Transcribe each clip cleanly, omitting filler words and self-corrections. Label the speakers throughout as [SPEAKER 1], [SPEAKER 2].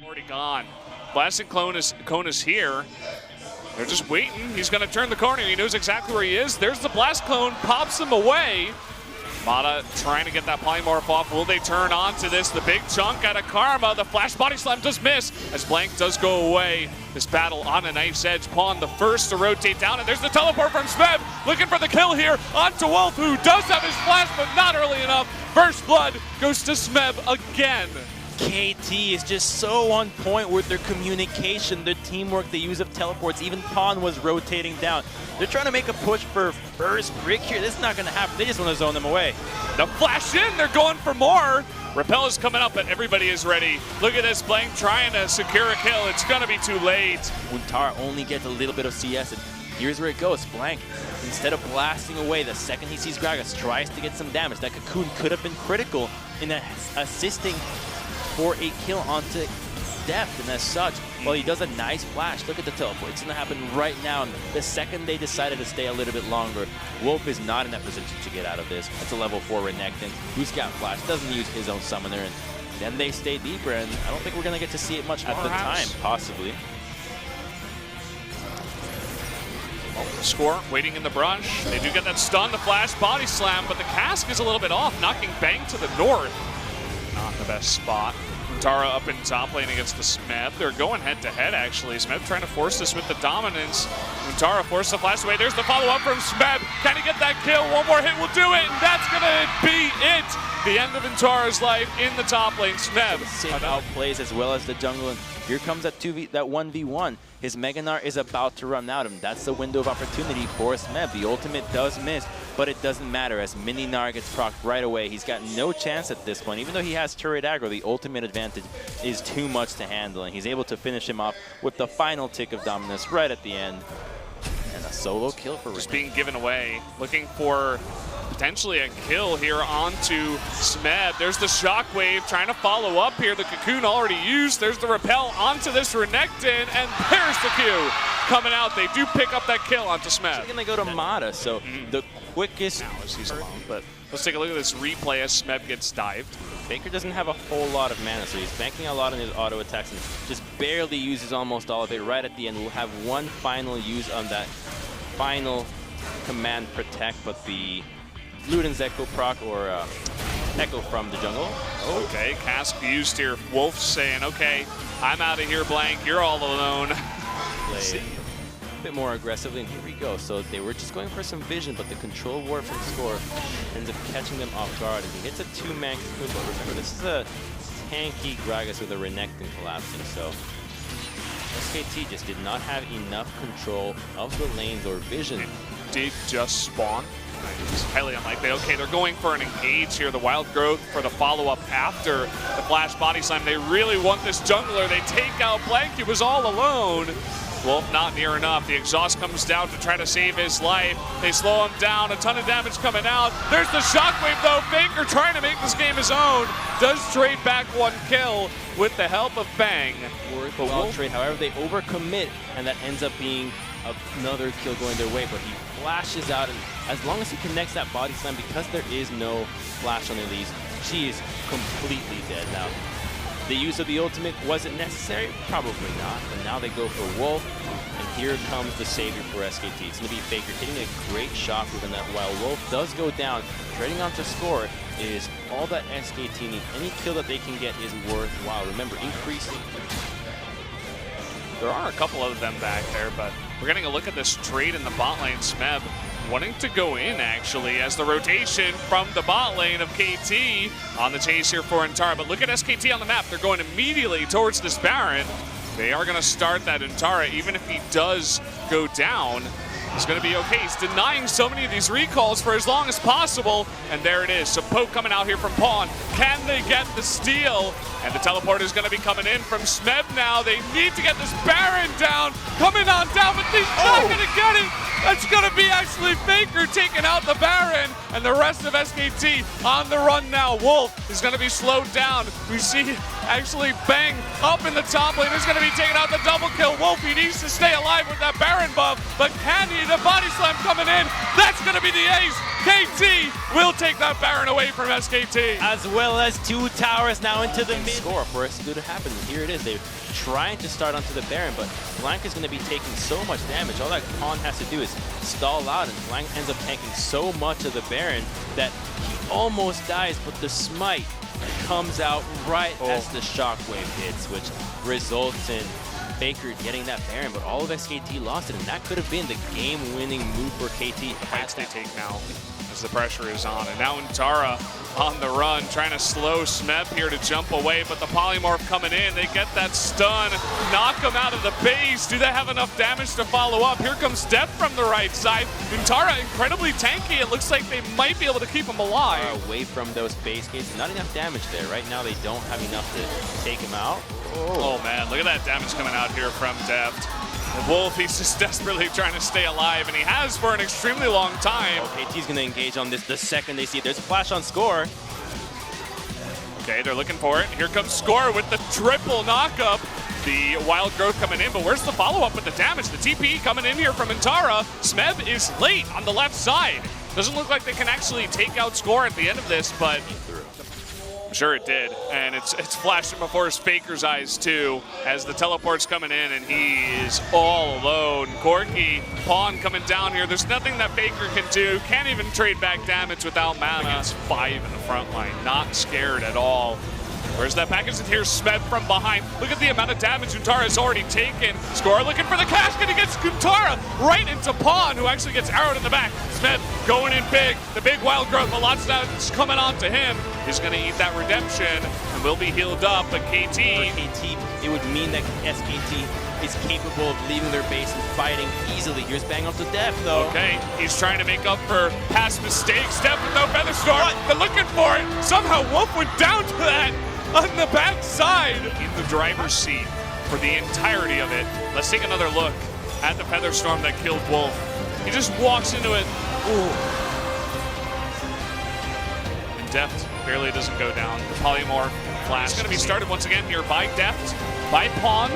[SPEAKER 1] Already gone. Blasting Cone is here. They're just waiting. He's going to turn the corner. He knows exactly where he is. There's the Blast Cone. Pops him away. Mata trying to get that Polymorph off. Will they turn onto this? The big chunk out of Karma. The Flash Body Slam does miss as Blank does go away. This battle on a knife's edge. Pawn the first to rotate down. And there's the teleport from Smeb. Looking for the kill here onto Wolf, who does have his flash, but not early enough. First blood goes to Smeb again.
[SPEAKER 2] KT is just so on point with their communication, their teamwork, the use of teleports. Even Pawn was rotating down. They're trying to make a push for first brick here. This is not going to happen. They just want to zone them away.
[SPEAKER 1] The flash in, they're going for more. Repel is coming up, but everybody is ready. Look at this, Blank trying to secure a kill. It's going to be too late. Untara
[SPEAKER 2] only gets a little bit of CS, and here's where it goes. Blank, instead of blasting away, the second he sees Gragas, tries to get some damage. That Cocoon could have been critical in assisting for a kill onto Deft, and as such, well, he does a nice flash. Look at the teleport. It's going to happen right now. And the second they decided to stay a little bit longer, Wolf is not in that position to get out of this. It's a level 4 Renekton who's got flash, doesn't use his own summoner, and then they stay deeper, and I don't think we're going to get to see it much at the time, possibly.
[SPEAKER 1] Score waiting in the brush. They do get that stun, the flash body slam, but the cask is a little bit off, knocking Bang to the north. Not the best spot. Untara up in top lane against the Smeb. They're going head-to-head, actually. Smeb trying to force this with the dominance. Untara forced the flash away. There's the follow-up from Smeb. Can he get that kill? One more hit will do it, and that's going to be it. The end of Untara's life in the top lane. Smeb
[SPEAKER 2] outplays as well as the jungle. And here comes that 1v1. His Mega Gnar is about to run out, and that's the window of opportunity for Smeb. The ultimate does miss, but it doesn't matter as Mini Gnar gets procced right away. He's got no chance at this point. Even though he has turret aggro, the ultimate advantage is too much to handle, and he's able to finish him off with the final tick of dominance right at the end. And a solo kill for Renekton.
[SPEAKER 1] Just being given away. Looking for potentially a kill here onto Smeb. There's the Shockwave trying to follow up here. The Cocoon already used. There's the Repel onto this Renekton, and there's the Q coming out. They do pick up that kill onto Smeb.
[SPEAKER 2] He's going to go to Mata, so the quickest...
[SPEAKER 1] Now as he's alone, but let's take a look at this replay as Smeb gets dived.
[SPEAKER 2] Faker doesn't have a whole lot of mana, so he's banking a lot on his auto attacks and just barely uses almost all of it. Right at the end, we'll have one final use on that final command protect, but the Luden's Echo proc or Echo from the jungle.
[SPEAKER 1] Okay, cask used here. Wolf saying, okay, I'm out of here, Blank. You're all alone.
[SPEAKER 2] Play a bit more aggressively, and here we go. So they were just going for some vision, but the control ward from Score ends up catching them off guard. And he gets a 2-man Cocoon, but remember, this is a tanky Gragas with a Renekton collapsing, so SKT just did not have enough control of the lanes or vision.
[SPEAKER 1] It did just spawn. It's highly unlikely. Okay, they're going for an engage here. The Wild Growth for the follow-up after the Flash Body Slam. They really want this jungler. They take out Blank. He was all alone. Wolf not near enough. The exhaust comes down to try to save his life. They slow him down. A ton of damage coming out. There's the Shockwave, though. Faker trying to make this game his own. Does trade back one kill with the help of Bang.
[SPEAKER 2] Worthwhile trade. However, they overcommit, and that ends up being another kill going their way, but he flashes out, and as long as he connects that body slam, because there is no flash on Elise, she is completely dead. Now, the use of the ultimate, was it necessary? Probably not, but now they go for Wolf, and here comes the savior for SKT. It's going to be Faker hitting a great shot within that while Wolf does go down. Trading onto Score is all that SKT needs. Any kill that they can get is worthwhile. Remember, increasing.
[SPEAKER 1] There are a couple of them back there, but we're getting a look at this trade in the bot lane. Smeb wanting to go in, actually, as the rotation from the bot lane of KT on the chase here for Untara. But look at SKT on the map. They're going immediately towards this Baron. They are going to start that Untara, even if he does go down. It's going to be okay. He's denying so many of these recalls for as long as possible. And there it is. So Poke coming out here from Pawn. Can they get the steal? And the teleport is going to be coming in from Smeb now. They need to get this Baron down. Coming on down, but he's not going to get it. That's going to be actually Faker taking out the Baron. And the rest of SKT on the run now. Wolf is going to be slowed down. We see actually Bang up in the top lane. Is going to be taking out the double kill. Wolf, he needs to stay alive with that Baron buff, but can he? The body slam coming in. That's going to be the ace. KT will take that Baron away from SKT.
[SPEAKER 2] As well as 2 towers now into the mid. Score for SKT to happen. Here it is. They're trying to start onto the Baron, but Blank is going to be taking so much damage. All that Pawn has to do is stall out, and Blank ends up tanking so much of the Baron that he almost dies, but the smite comes out right as the shockwave hits, which results in Faker getting that Baron, but all of SKT lost it, and that could have been the game-winning move for KT.
[SPEAKER 1] The fights they take now as the pressure is on, and now Intara on the run, trying to slow Smeb here to jump away, but the Polymorph coming in, they get that stun, knock him out of the base. Do they have enough damage to follow up? Here comes Death from the right side. Intara incredibly tanky. It looks like they might be able to keep him alive.
[SPEAKER 2] Away from those base gates, not enough damage there. Right now they don't have enough to take him out.
[SPEAKER 1] Oh man, look at that damage coming out here from Deft. Wolf, he's just desperately trying to stay alive, and he has for an extremely long time.
[SPEAKER 2] KT's going to engage on this the second they see it. There's a flash on Score.
[SPEAKER 1] Okay, they're looking for it. Here comes Score with the triple knockup. The Wild Growth coming in, but where's the follow-up with the damage? The TP coming in here from Intara. Smeb is late on the left side. Doesn't look like they can actually take out Score at the end of this, but I'm sure it did. And it's flashing before his Faker's eyes too, as the teleport's coming in and he is all alone. Corki, Pawn coming down here. There's nothing that Faker can do. Can't even trade back damage without mana. Against 5 in the front line. Not scared at all. Where's that package? And here's Smeb from behind. Look at the amount of damage Kuntara has already taken. Score looking for the casket. He gets Kuntara right into Pawn, who actually gets arrowed in the back. Smeb going in big. The big Wild Growth. A lot's coming on to him. He's going to eat that redemption and will be healed up. But KT,
[SPEAKER 2] it would mean that SKT is capable of leaving their base and fighting easily. Here's Bang up to Death, though.
[SPEAKER 1] Okay, he's trying to make up for past mistakes. Death with no Featherstorm. They're looking for it. Somehow Wolf went down to that. On the backside, in the driver's seat for the entirety of it. Let's take another look at the Featherstorm that killed Wolf. He just walks into it. Ooh. And Deft barely doesn't go down. The Polymorph flash is going to be started once again here by Deft, by Pawn.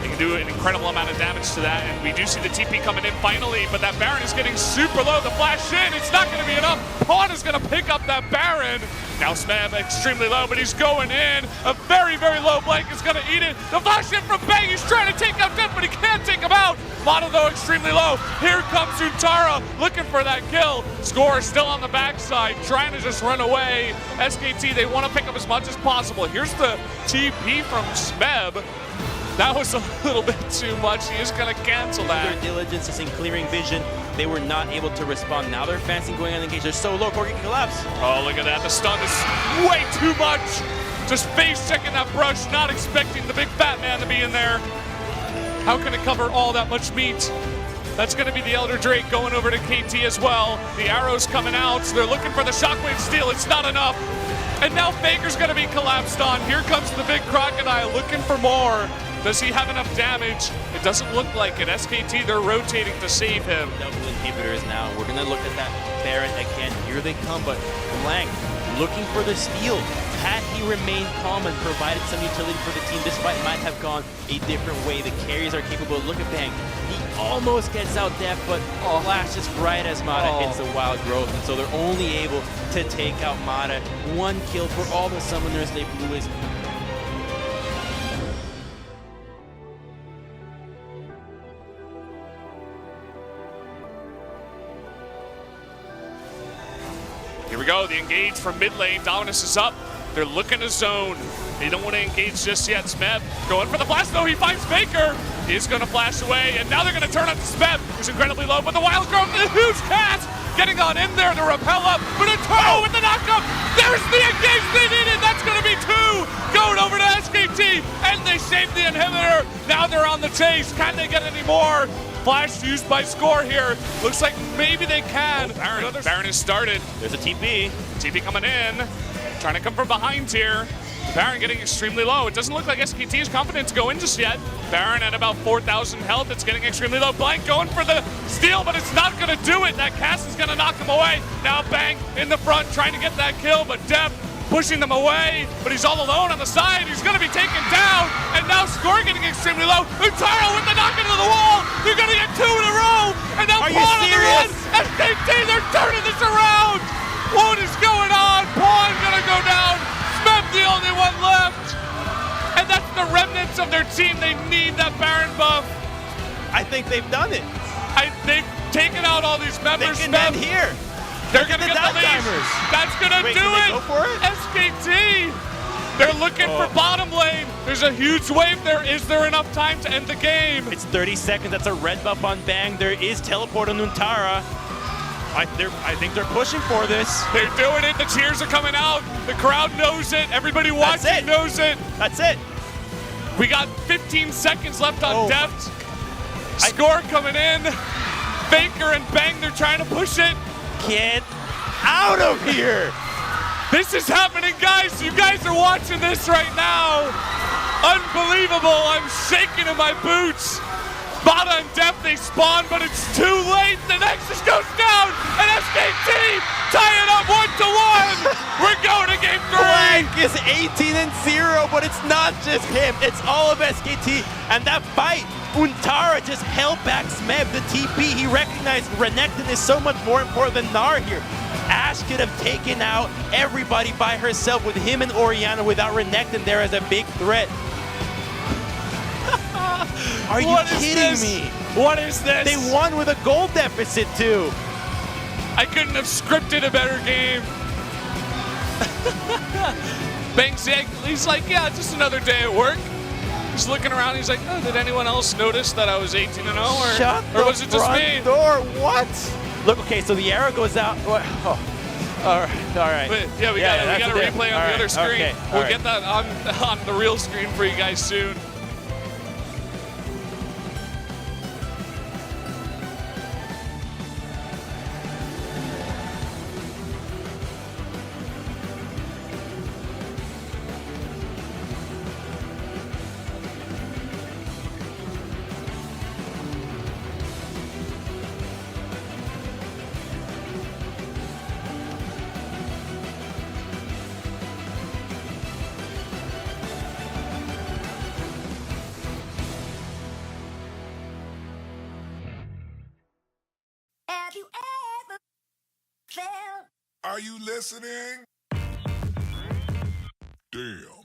[SPEAKER 1] They can do an incredible amount of damage to that, and we do see the TP coming in finally, but that Baron is getting super low. The flash in, it's not going to be enough. Pawn is going to pick up that Baron. Now Smeb extremely low, but he's going in. A very, very low Blank is going to eat it. The flash in from Bang, he's trying to take out Death, but he can't take him out. Mono, though, extremely low. Here comes Untara looking for that kill. Score still on the backside, trying to just run away. SKT, they want to pick up as much as possible. Here's the TP from Smeb. That was a little bit too much. He is going to cancel that.
[SPEAKER 2] Their diligence is in clearing vision. They were not able to respond. Now they're fancying going on the engage. They're so low, Corki can collapse.
[SPEAKER 1] Oh, look at that. The stun is way too much. Just face checking that brush, not expecting the big fat man to be in there. How can it cover all that much meat? That's going to be the Elder Drake going over to KT as well. The arrows coming out. So they're looking for the shockwave steal. It's not enough. And now Faker's going to be collapsed on. Here comes the big crocodile looking for more. Does he have enough damage? It doesn't look like it. SKT, they're rotating to save him.
[SPEAKER 2] Double inhibitors now. We're going to look at that Baron again. Here they come, but Blank looking for the steal. Had he remained calm and provided some utility for the team, this fight might have gone a different way. The carries are capable. Look at Bang. He almost gets out Death, but flashes right as Mata hits the Wild Growth, and so they're only able to take out Mata. 1 kill for all the summoners they blew his.
[SPEAKER 1] Here we go, the engage from mid lane. Dominus is up. They're looking to zone. They don't want to engage just yet. Smeb going for the blast, though. He finds Faker. He's going to flash away, and now they're going to turn on to Smeb, who's incredibly low, but the Wild Growth, the huge cast getting on in there to repel up, but Eternal with the knockup. There's the engage they needed. That's going to be 2 going over to SKT, and they saved the inhibitor. Now they're on the chase. Can they get any more? Flash used by Score here. Looks like maybe they can. Baron has started.
[SPEAKER 2] There's a TP.
[SPEAKER 1] TP coming in. Trying to come from behind here. Baron getting extremely low. It doesn't look like SKT is confident to go in just yet. Baron at about 4,000 health. It's getting extremely low. Blank going for the steal, but it's not going to do it. That cast is going to knock him away. Now Bang in the front trying to get that kill, but Def pushing them away, but he's all alone on the side. He's going to be taken down, and now score getting extremely low. Utaro with the knock into the wall. They're going to get 2 in a row, and now
[SPEAKER 2] Are you
[SPEAKER 1] Pawn on the run.
[SPEAKER 2] serious?
[SPEAKER 1] SKT, they're turning this around. What is going on? Pawn going to go down. Smeb the only one left, and that's the remnants of their team. They need that Baron buff.
[SPEAKER 2] I think they've done it.
[SPEAKER 1] They've taken out all these members.
[SPEAKER 2] They can end here.
[SPEAKER 1] They're going to get the lead.
[SPEAKER 2] Timers.
[SPEAKER 1] That's going to do it.
[SPEAKER 2] Go for it?
[SPEAKER 1] SKT. They're looking for bottom lane. There's a huge wave there. Is there enough time to end the game?
[SPEAKER 2] It's 30 seconds. That's a red buff on Bang. There is teleport on Nuntara. I think they're pushing for this.
[SPEAKER 1] They're doing it. The cheers are coming out. The crowd knows it. Everybody watching knows it.
[SPEAKER 2] That's it.
[SPEAKER 1] We got 15 seconds left on Deft. Score coming in. Faker and Bang, they're trying to push it.
[SPEAKER 2] Get out of here!
[SPEAKER 1] This is happening, guys. You guys are watching this right now. Unbelievable. I'm shaking in my boots. Bada and Deft, they spawn, but it's too late. The Nexus goes down, and SKT tie it up 1-1. We're going to game 3.
[SPEAKER 2] Blank is 18-0, but it's not just him. It's all of SKT. And that fight, Untara just held back Smeb, the TP. He recognized Renekton is so much more important than Gnar here. Ashe could have taken out everybody by herself with him and Orianna without Renekton there as a big threat. Are you kidding me?
[SPEAKER 1] What is this?
[SPEAKER 2] They won with a goal deficit too.
[SPEAKER 1] I couldn't have scripted a better game. Banks, he's like, yeah, just another day at work. He's looking around, he's like, oh, did anyone else notice that I was 18-0? Or was it just me?
[SPEAKER 2] Door. What? Look, okay, so the arrow goes out. Oh. All right.
[SPEAKER 1] But yeah, we got a replay on the other screen.
[SPEAKER 2] Okay,
[SPEAKER 1] we'll get that on the real screen for you guys soon.
[SPEAKER 3] Have you ever felt?
[SPEAKER 4] Are you listening? Damn.